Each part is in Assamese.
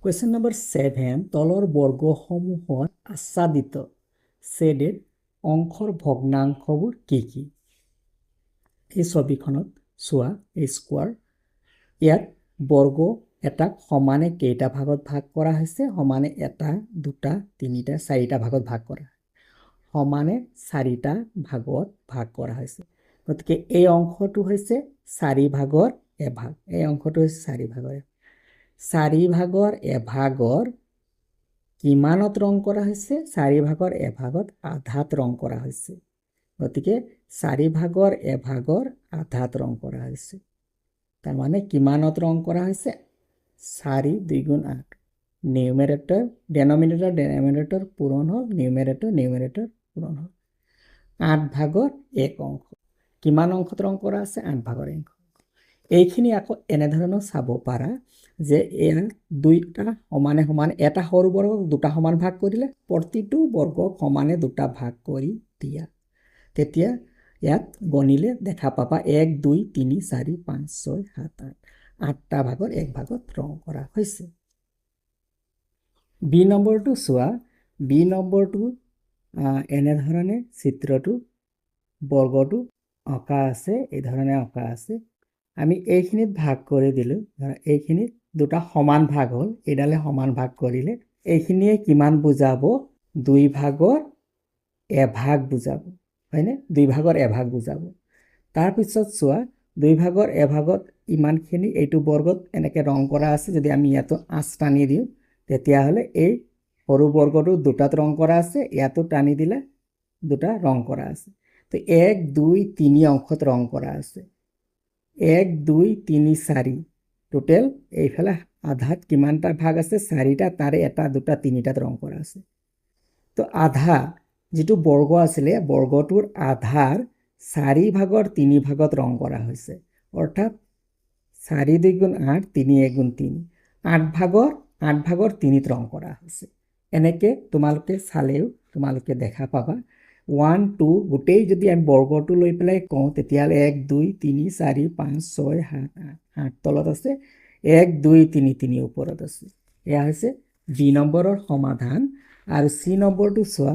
কুৱেশ্যন নম্বৰ 7 তলৰ বৰ্গসমূহত আচ্ছাদিত ছেডেড অংশৰ ভগ্নাংশবোৰ কি কি? এই ছবিখনত চোৱা এই স্কোৱাৰ ইয়াত বৰ্গ এটাক সমানে কেইটা ভাগত ভাগ কৰা হৈছে? সমানে এটা দুটা তিনিটা চাৰিটা ভাগত ভাগ কৰা সমানে চাৰিটা ভাগত ভাগ কৰা হৈছে। গতিকে এই অংশটো হৈছে 4 ভাগৰ এভাগ। এই অংশটো হৈছে 4 ভাগৰ চাৰি ভাগৰ এভাগৰ কিমানত ৰং কৰা হৈছে? 4 ভাগৰ এভাগত আধাত ৰং কৰা হৈছে। গতিকে 4 ভাগৰ এভাগৰ আধাত ৰং কৰা হৈছে। তাৰ মানে কিমানত ৰং কৰা হৈছে? 4 2 গুণ 8। নিউমেৰেটৰ ডেনমিনেটৰ পূৰণ হ'ল, নিউমেৰেটৰ পূৰণ হ'ল। 8 ভাগৰ 1 অংশ। কিমান অংশত ৰং কৰা আছে? 8 ভাগৰ 1 অংশ। এইখিনি আকৌ এনেধৰণৰ চাব পাৰা যে এয়া দুইটা সমানে সমানে এটা সৰু বৰ্গক দুটা সমান ভাগ কৰিলে প্ৰতিটো বৰ্গক সমানে দুটা ভাগ কৰি দিয়া। তেতিয়া ইয়াত গণিলে দেখা পাবা 1 2 3 4 5 6 7 8 8টা ভাগৰ 1 ভাগত ৰং কৰা হৈছে। বি নম্বৰটো চোৱা। বি নম্বৰটো এনেধৰণে চিত্ৰটো বৰ্গটো অঁকা আছে, এই ধৰণে অঁকা আছে। আমি এইখিনিত ভাগ কৰি দিলোঁ। এইখিনিত দুটা সমান ভাগ হ'ল, এইডালে সমান ভাগ কৰিলে এইখিনিয়ে কিমান বুজাব? 2 ভাগৰ এভাগ বুজাব, হয়নে? 2 ভাগৰ এভাগ বুজাব। তাৰপিছত চোৱা 2 ভাগৰ এভাগত ইমানখিনি এইটো বৰ্গত এনেকৈ ৰং কৰা আছে। যদি আমি ইয়াতো আঁচ টানি দিওঁ তেতিয়াহ'লে এই সৰু বৰ্গটো দুটাত ৰং কৰা আছে, ইয়াতো টানি দিলে দুটা ৰং কৰা আছে। তো 1 2 3 অংশত ৰং কৰা আছে। 1 2 3 4 টোটেল এইফালে আধাত কিমানটা ভাগ আছে? 4টা, তাৰে এটা দুটা তিনিটাত ৰং কৰা আছে। তো আধা যিটো বৰ্গ আছিলে বৰ্গটোৰ আধাৰ 4 ভাগৰ 3 ভাগত ৰং কৰা হৈছে। অৰ্থাৎ 4 2 গুণ 8 3 1 গুণ 3 8 ভাগৰ 3ত ৰং কৰা হৈছে। এনেকৈ তোমালোকে চালেও তোমালোকে দেখা পাবা 1 2 গোটেই যদি আমি বৰ্গটো লৈ পেলাই কওঁ তেতিয়াহ'লে 1 2 3 4 5 6 7 8 8 তলত আছে, 1 2 3 3 ওপৰত আছে। এয়া হৈছে বি নম্বৰৰ সমাধান। আৰু চি নম্বৰটো চোৱা।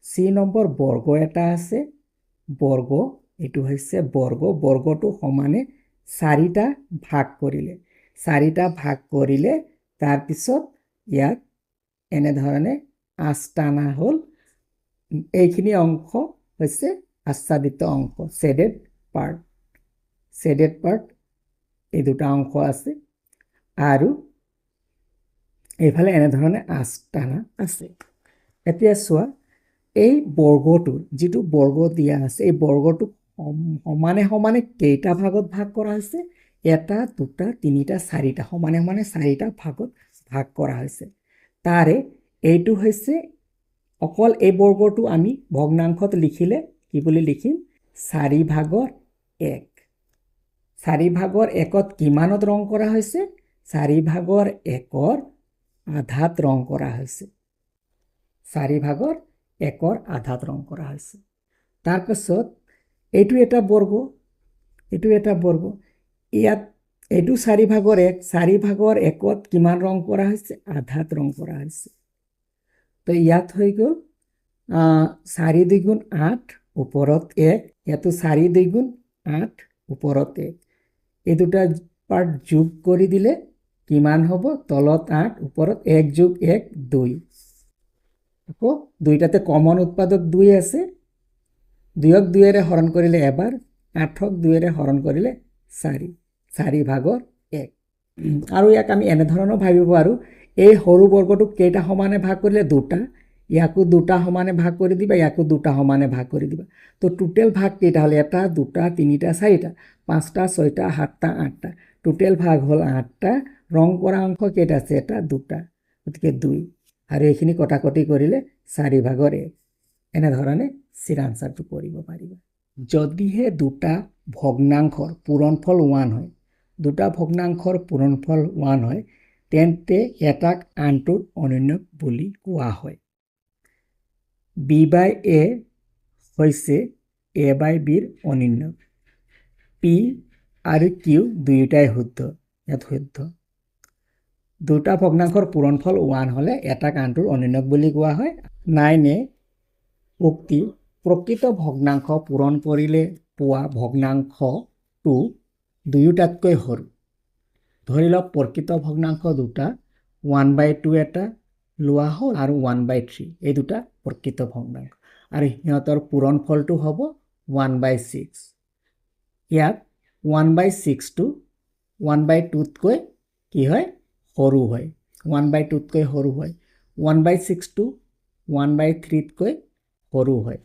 চি নম্বৰ বৰ্গ এটা আছে। বৰ্গ এইটো হৈছে বৰ্গটো সমানে 4টা ভাগ কৰিলে। 4টা ভাগ কৰিলে তাৰপিছত ইয়াত এনেধৰণে আঁচ টানা হ'ল। এইখিনি অংশ হৈছে আচ্ছাদিত অংশ, ছেডেড পাৰ্ট। এই দুটা অংশ আছে আৰু এইফালে এনেধৰণে আঁচ টানা আছে। এতিয়া চোৱা এই বৰ্গটো যিটো বৰ্গ দিয়া আছে এই বৰ্গটো সমানে সমানে কেইটা ভাগত ভাগ কৰা হৈছে? এটা দুটা তিনিটা চাৰিটা সমানে সমানে 4টা ভাগত ভাগ কৰা হৈছে। তাৰে এইটো হৈছে অকল এই বৰ্গটো আমি ভগ্নাংশত লিখিলে কি বুলি লিখিম? 4 ভাগৰ 1। 4 ভাগৰ 1ত কিমানত ৰং কৰা হৈছে? 4 ভাগৰ 1ৰ আধাত ৰং কৰা হৈছে। 4 ভাগৰ 1ৰ আধাত ৰং কৰা হৈছে। তাৰপিছত এইটো এটা বৰ্গ, ইয়াত এইটো 4 ভাগৰ 1। 4 ভাগৰ 1ত কিমান ৰং কৰা হৈছে? আধাত ৰং কৰা হৈছে। তো ইয়াত হৈ গ'ল 4 2 গুণ 8 ওপৰত 1, ইয়াতো 4 2 গুণ 8 ওপৰত 1। এই দুটা পাৰ্ট যোগ কৰি দিলে কিমান হ'ব? তলত 8 ওপৰত 1 যোগ 1 2। আকৌ দুইটাতে কমন উৎপাদক 2 আছে। 2ক 2ৰে হৰণ কৰিলে এবাৰ, 8ক 2ৰে হৰণ কৰিলে 4 ভাগৰ 1। আৰু ইয়াক আমি এনেধৰণৰ ভাবিব পাৰোঁ, এই সৰু বৰ্গটোক কেইটা সমানে ভাগ কৰিলে? 2টা। ইয়াকো 2টা সমানে ভাগ কৰি দিবা, ইয়াকো 2টা সমানে ভাগ কৰি দিবা। তো টোটেল ভাগ কেইটা হ'ল? 1 2 3 4 5টা 6টা 7টা 8টা। টোটেল ভাগ হ'ল 8টা। ৰং কৰা অংশ কেইটা আছে? 1 2টা, গতিকে 2। আৰু এইখিনি কটাকটি কৰিলে 4 ভাগৰ 1। এনেধৰণে চিৰ আনচাৰটো কৰিব পাৰিবা। যদিহে দুটা ভগ্নাংশৰ পূৰণফল 1 হয়, দুটা ভগ্নাংশৰ পূৰণফল 1 হয় তেন্তে এটাক আনটোৰ অনন্য বুলি কোৱা হয়। বি বাই এ হৈছে এ বাই বিৰ অনন্য। পি আৰু কিউ দুয়োটাই শুদ্ধ, ইয়াত শুদ্ধ। দুটা ভগ্নাংশৰ পূৰণফল 1 হ'লে এটাক আনটোৰ অনিয়ন্যক বুলি কোৱা হয়। 9 উক্তি প্ৰকৃত ভগ্নাংশ পূৰণ কৰিলে পোৱা ভগ্নাংশটো দুয়োটাতকৈ সৰু। ধৰি লওক প্ৰকৃত ভগ্নাংশ দুটা 1/2 এটা লোৱা হ'ল আৰু 1/3 এই দুটা প্ৰকৃত ভগ্নাংশ আৰু সিহঁতৰ পূৰণফলটো হ'ব 1/6। ইয়াত 1/6টো 1/2তকৈ কি হয় সৰু হয়, 1/2তকৈ সৰু হয়। 1/6টো 1/3তকৈ সৰু হয়।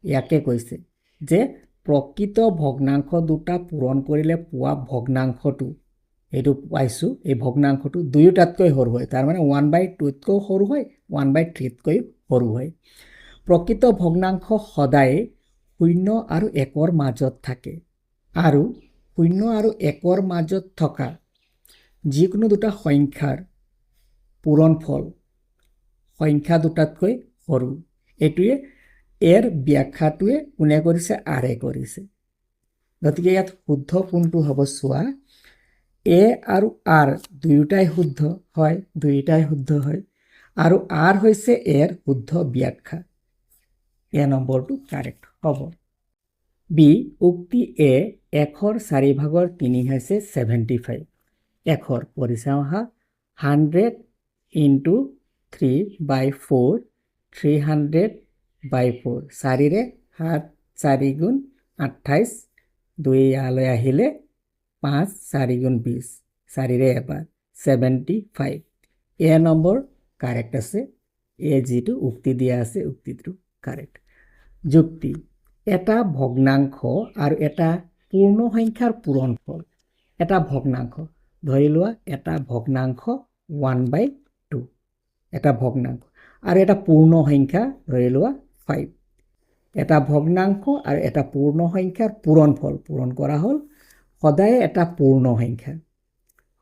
ইয়াকে কৈছে যে প্ৰকৃত ভগ্নাংশ দুটা পূৰণ কৰিলে পোৱা ভগ্নাংশটো এইটো পাইছোঁ, এই ভগ্নাংশটো দুয়োটাতকৈ সৰু হয়। তাৰমানে 1/2তকৈও সৰু হয়, 1/3তকৈ সৰু হয়। প্ৰকৃত ভগ্নাংশ সদায় 0 আৰু 1ৰ মাজত থাকে আৰু 0 আৰু 1ৰ মাজত থকা যিকোনো দুটা সংখ্যাৰ পূৰণফল সংখ্যা দুটাতকৈ সৰু। এইটোৱে এৰ ব্যাখ্যাটোৱে কোনে কৰিছে? আৰে কৰিছে। গতিকে ইয়াত শুদ্ধ কোনটো হ'ব চোৱা, এ আৰু আৰ দুয়োটাই শুদ্ধ হয়, দুয়োটাই শুদ্ধ হয় আৰু আৰ হৈছে এৰ শুদ্ধ ব্যাখ্যা। এ নম্বৰটো কাৰেক্ট হ'ব। বি উক্তি এ 1/4 হৈছে 75। 1 পৰিচাওঁ আহা 100 × 3/4 300/4 4ৰে 7 4 গুণ 28 2 ইয়ালৈ আহিলে 5 4 গুণ 20 4ৰে এবাৰ 75। এ নম্বৰ কাৰেক্ট আছে। এ যিটো উক্তি দিয়া আছে উক্তিটো কাৰেক্ট। যুক্তি এটা ভগ্নাংশ আৰু এটা পূৰ্ণ সংখ্যাৰ পূৰণফল। এটা ভগ্নাংশ ধৰি লোৱা এটা ভগ্নাংশ 1/2 এটা ভগ্নাংশ আৰু এটা পূৰ্ণ সংখ্যা ধৰি লোৱা 5। এটা ভগ্নাংশ আৰু এটা পূৰ্ণ সংখ্যাৰ পূৰণফল পূৰণ কৰা হ'ল সদায় এটা পূৰ্ণ সংখ্যা,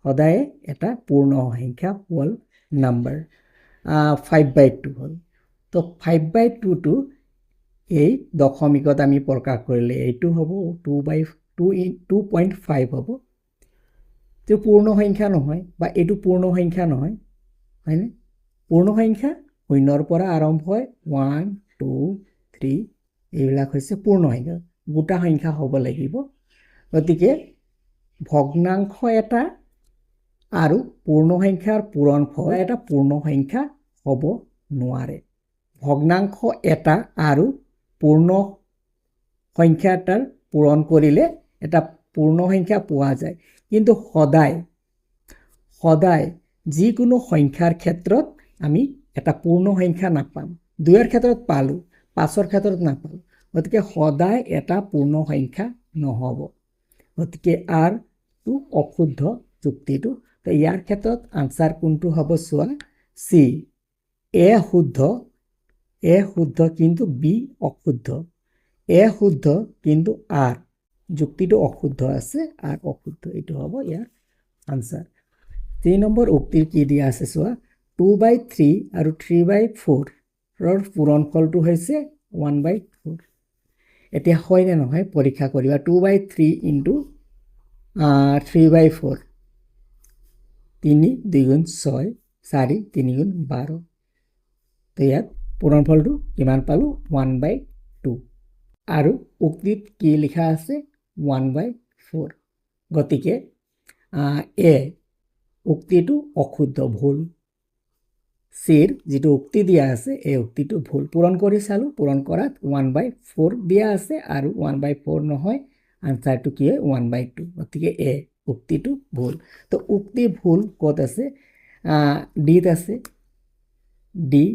সদায় এটা পূৰ্ণ সংখ্যা হ'ল নাম্বাৰ 5/2 হ'ল। তো 5/2টো এই দশমিকত আমি প্ৰকাশ কৰিলে এইটো হ'ব 2/5 হ'ব। তো পূৰ্ণ সংখ্যা নহয় বা এইটো পূৰ্ণ সংখ্যা নহয়, হয়নে? পূৰ্ণ সংখ্যা 0ৰ পৰা আৰম্ভ হয় 1 2 3 এইবিলাক হৈছে পূৰ্ণ সংখ্যা, গোটা সংখ্যা হ'ব লাগিব। গতিকে ভগ্নাংশ এটা আৰু পূৰ্ণ সংখ্যাৰ পূৰণফল এটা পূৰ্ণ সংখ্যা হ'ব নোৱাৰে। ভগ্নাংশ এটা আৰু পূৰ্ণ সংখ্যা এটাৰ পূৰণ কৰিলে এটা পূৰ্ণ সংখ্যা পোৱা যায়, কিন্তু সদায় যিকোনো সংখ্যাৰ ক্ষেত্ৰত আমি এটা পূৰ্ণ সংখ্যা নাপাম। 2ৰ ক্ষেত্ৰত পালোঁ, 5ৰ ক্ষেত্ৰত নাপালোঁ। গতিকে সদায় এটা পূৰ্ণ সংখ্যা নহ'ব। গতিকে আৰটো অশুদ্ধ যুক্তিটো। তো ইয়াৰ ক্ষেত্ৰত আনচাৰ কোনটো হ'ব চোৱা, চি এ শুদ্ধ কিন্তু বি অশুদ্ধ। এ শুদ্ধ কিন্তু আৰ যুক্তিটো অশুদ্ধ আছে, আৰ অশুদ্ধ। এইটো হ'ব ইয়াৰ আনচাৰ। 3 নম্বৰ উক্তিৰ কি দিয়া আছে চোৱা, 2/3 আৰু 3/4ৰ পূৰণফলটো হৈছে 1/4। এতিয়া হয় নে নহয় পৰীক্ষা কৰিবা। 2/3 × 3/4 3 2 গুণ 6 4 3 গুণ 12। তো ইয়াত পূৰণফলটো কিমান পালোঁ? 1/2 আৰু উক্তিত কি লিখা আছে? 1/4। গতিকে এ উক্তিটো অশুদ্ধ, ভুল। চিৰ যিটো উক্তি দিয়া আছে এই উক্তিটো ভুল। পূৰণ কৰি চালোঁ, পূৰণ কৰাত 1/4 দিয়া আছে আৰু 1/4 নহয়, আনচাৰটো কি হয় 1/2। গতিকে এ উক্তিটো ভুল। তো উক্তি ভুল ক'ত আছে? ডিত আছে, ডি।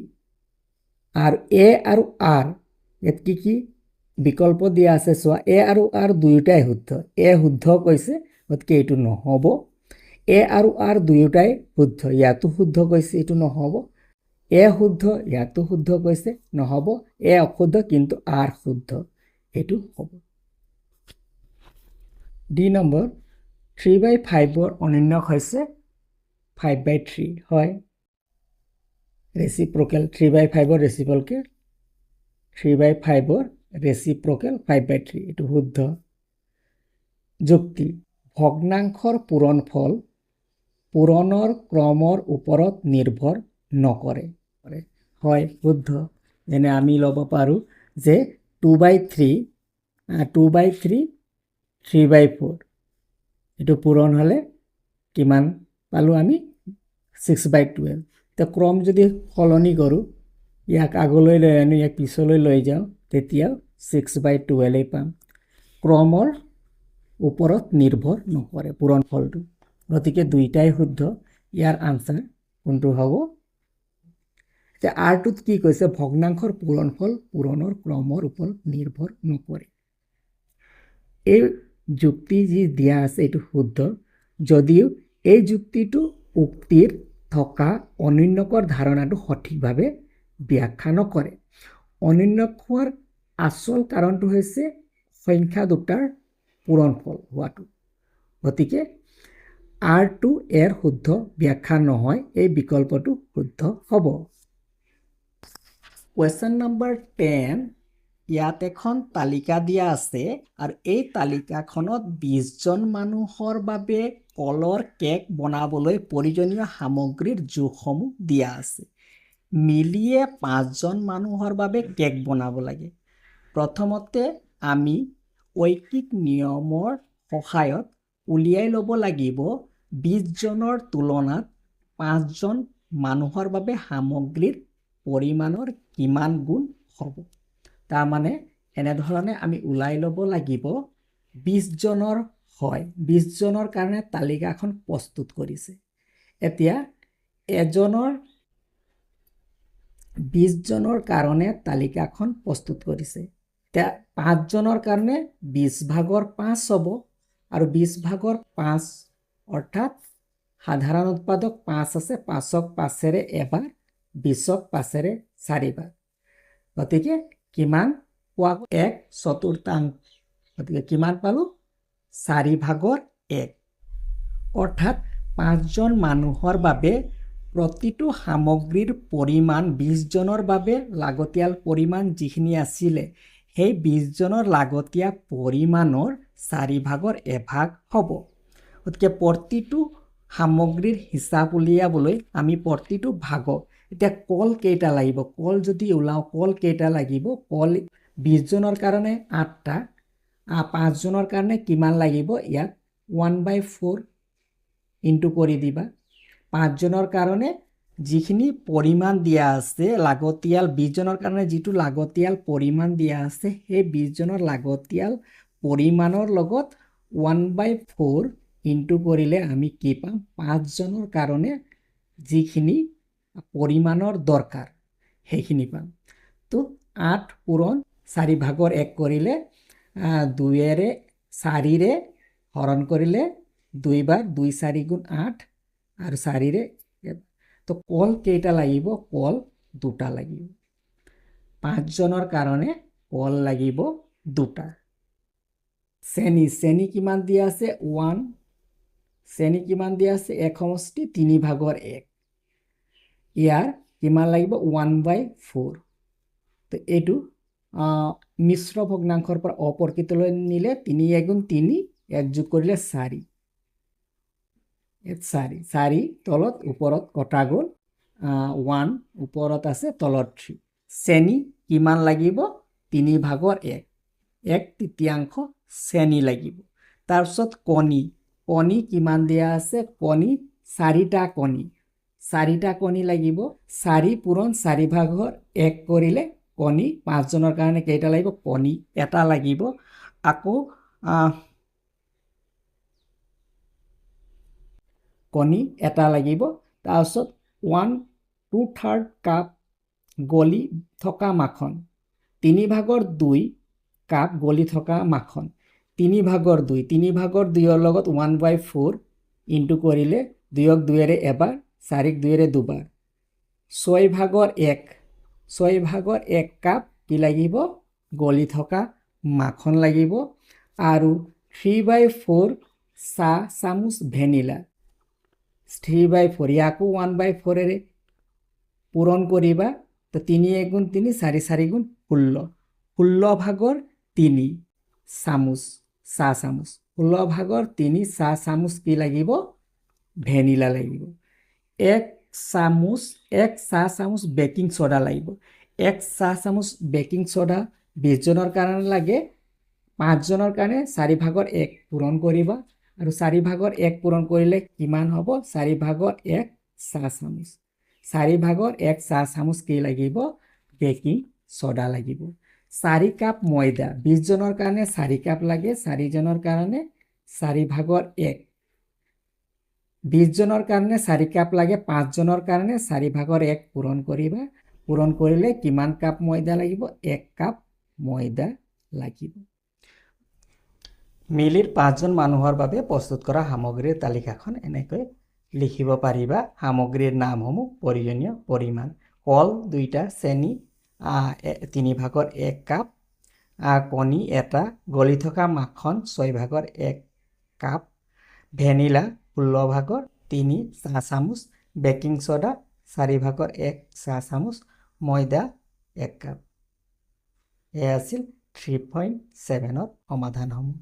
আৰু এ আৰু আৰ ইয়াত কি বিকল্প দিয়া আছে চোৱা, এ আৰু আৰ দুয়োটাই শুদ্ধ। এ শুদ্ধ কৈছে, গতিকে এইটো নহ'ব। এ আৰু আৰ দুয়োটাই শুদ্ধ, ইয়াতো শুদ্ধ কৈছে, এইটো নহ'ব। এ শুদ্ধ, ইয়াতো শুদ্ধ কৈছে, নহ'ব। এ অশুদ্ধ কিন্তু আৰ শুদ্ধ, এইটো হ'ব। ডি নম্বৰ 3/5ৰ অনিয়ন্যক হৈছে 5/3 হয়। ৰেচিপ্ৰকেল 3/5ৰ ৰেচিপ্ৰকেল 3/5ৰ ৰেচিপ্ৰকেল 5/3 এইটো শুদ্ধ। যুক্তি ভগ্নাংশৰ পূৰণফল পূৰণৰ ক্ৰমৰ ওপৰত নিৰ্ভৰ নকৰে। হয়, শুদ্ধ। যেনে আমি ল'ব পাৰোঁ যে 2/3 3/4 এইটো পূৰণ হ'লে কিমান পালোঁ আমি 6/12। এতিয়া ক্ৰম যদি সলনি কৰোঁ, ইয়াক আগলৈ লৈ আনো, ইয়াক পিছলৈ লৈ যাওঁ, তেতিয়া 6/12 পাম। ক্ৰমৰ ওপৰত নিৰ্ভৰ নকৰে পূৰণফলটো। গতিকে দুইটাই শুদ্ধ। ইয়াৰ আনচাৰ কোনটো হ'ব? এতিয়া আৰটোত কি কৈছে? ভগ্নাংশৰ পূৰণফল পূৰণৰ ক্ৰমৰ ওপৰত নিৰ্ভৰ নকৰে। এই যুক্তি যি দিয়া আছে এইটো শুদ্ধ, যদিও এই যুক্তিটো উক্তিৰ থকা অনন্যকৰ ধাৰণাটো সঠিকভাৱে ব্যাখ্যা নকৰে। অনন্যক হোৱাৰ আচল কাৰণটো হৈছে সংখ্যা দুটাৰ পূৰণফল হোৱাটো। গতিকে আৰটো এৰ শুদ্ধ ব্যাখ্যা নহয়, এই বিকল্পটো শুদ্ধ হ'ব। কুৱেশ্যন নম্বৰ 10, ইয়াত এখন তালিকা দিয়া আছে আৰু এই তালিকাখনত 20জন মানুহৰ বাবে কলৰ কেক বনাবলৈ প্ৰয়োজনীয় সামগ্ৰীৰ জোখসমূহ দিয়া আছে। মিলিয়ে 5জন মানুহৰ বাবে কেক বনাব লাগে। প্ৰথমতে আমি ঐকিক নিয়মৰ সহায়ত উলিয়াই ল'ব লাগিব 20জনৰ তুলনাত 5জন মানুহৰ বাবে সামগ্ৰীৰ পৰিমাণৰ কিমান গুণ হ'ব। তাৰমানে এনেধৰণে আমি ওলাই ল'ব লাগিব 20জনৰ হয়, 20জনৰ কাৰণে তালিকাখন প্ৰস্তুত কৰিছে। এতিয়া 20জনৰ কাৰণে তালিকাখন প্ৰস্তুত কৰিছে। এতিয়া 5জনৰ কাৰণে 20/5 হ'ব আৰু 20/5 অৰ্থাৎ সাধাৰণ উৎপাদক 5 আছে, 5ক 5ৰে এবাৰ, 20ক 5ৰে 4বাৰ। গতিকে কিমান পোৱা? 1/4। গতিকে কিমান পালোঁ? 4/1। অৰ্থাৎ 5জন মানুহৰ বাবে প্ৰতিটো সামগ্ৰীৰ পৰিমাণ 20জনৰ বাবে লাগতিয়াল পৰিমাণ যিখিনি আছিলে, সেই 20জনৰ লাগতিয়াল পৰিমাণৰ 4/1 হ'ব। গতিকে প্ৰতিটো সামগ্ৰীৰ হিচাপ উলিয়াবলৈ আমি প্ৰতিটো ভাগক, এতিয়া কল কেইটা লাগিব? কল যদি ওলাওঁ, কল কেইটা লাগিব? কল 20জনৰ কাৰণে 8টা, 5জনৰ কাৰণে কিমান লাগিব? ইয়াত 1/4 ইনটু কৰি দিবা। 5জনৰ কাৰণে যিখিনি পৰিমাণ দিয়া আছে লাগতিয়াল, 20জনৰ কাৰণে যিটো লাগতিয়াল পৰিমাণ দিয়া আছে, সেই 20জনৰ লাগতিয়াল পৰিমাণৰ লগত 1/4 ইনটু কৰিলে আমি কি পাম? 5জনৰ কাৰণে যিখিনি পৰিমাণৰ দৰকাৰ সেইখিনি পাম। তো 8 পূৰণ 4/1 কৰিলে 2ৰে 4ৰে হৰণ কৰিলে 2 বাৰ, 2 4 গুণ 8 আৰু 4ৰে। তো কল কেইটা লাগিব? কল 2টা লাগিব। 5জনৰ কাৰণে কল লাগিব 2টা। চেনি কিমান দিয়া আছে? 1। চেনি কিমান দিয়া আছে? 1/3/1। ইয়াৰ কিমান লাগিব? 1/4। তো এইটো মিশ্ৰ ভগ্নাংশৰ পৰা অপৰকিতলৈ নিলে 3 × 3, 1 যোগ কৰিলে 4। 4 তলত ওপৰত কটা গ'ল, 1 ওপৰত আছে, তলত 3। চেনি কিমান লাগিব? 3/1, 1/3 চেনি লাগিব। তাৰপিছত কণী কিমান দিয়া আছে? কণী 4টা কণী, 4টা কণী লাগিব। 4 পূৰণ 4/1 কৰিলে কণী 5জনৰ কাৰণে কেইটা লাগিব? কণী এটা লাগিব। আকৌ কণী এটা লাগিব। তাৰপিছত 1/2 কাপ গলি থকা মাখন, 3/2 কাপ গলি থকা মাখন, 3/2, 3/2ৰ লগত 1/4 ইনটু কৰিলে 2ক 2ৰে এবাৰ, 4ক 2ৰে দুবাৰ, 6/1 কাপ কি লাগিব? গলি থকা মাখন লাগিব। আৰু 3/4 চাহ চামুচ ভেনিলা, 3/4 ইয়াকো 1/4ৰে পূৰণ কৰিবা। তো 3 × 3, 4 4 গুণ 16, 16/3 চামুচ চাহ চামুচ, 16/3 চাহ চামুচ কি লাগিব? ভেনিলা লাগিব। এক চাহ চামুচ বেকিং সোডা লাগিব। এক চাহ চামুচ বেকিং সোডা 20 জনৰ কাৰণে লাগে। 5 জনৰ কাৰণে 4/1 পূৰণ কৰিবা আৰু 4/1 পূৰণ কৰিলে কিমান হ'ব? 4/1 চাহ চামুচ। 4/1 চাহ চামুচ কি লাগিব? বেকিং সোডা লাগিব। 4 কাপ ময়দা, 20 জনৰ কাৰণে 4 কাপ লাগে। 4 জনৰ কাৰণে 4/1, 20 জনৰ কাৰণে 4 কাপ লাগে। 5 জনৰ কাৰণে 4/1 পূৰণ কৰিবা। পূৰণ কৰিলে কিমান কাপ ময়দা লাগিব? 1 কাপ ময়দা লাগিব। মিলিৰ 5 জন মানুহৰ বাবে প্ৰস্তুত কৰা সামগ্ৰীৰ তালিকাখন এনেকৈ লিখিব পাৰিবা। সামগ্ৰীৰ নামসমূহ, প্ৰয়োজনীয় পৰিমাণ: কল 2টা, চেনি 3/1 কাপ, কণী 1টা, গলি থকা মাখন 6/1 কাপ, ভেনিলা 16/3 চাহ চামুচ, বেকিং সোডা 4/1 চাহ চামুচ, ময়দা 1 কাপ। এয়া আছিল 3.7ৰ সমাধানসমূহ।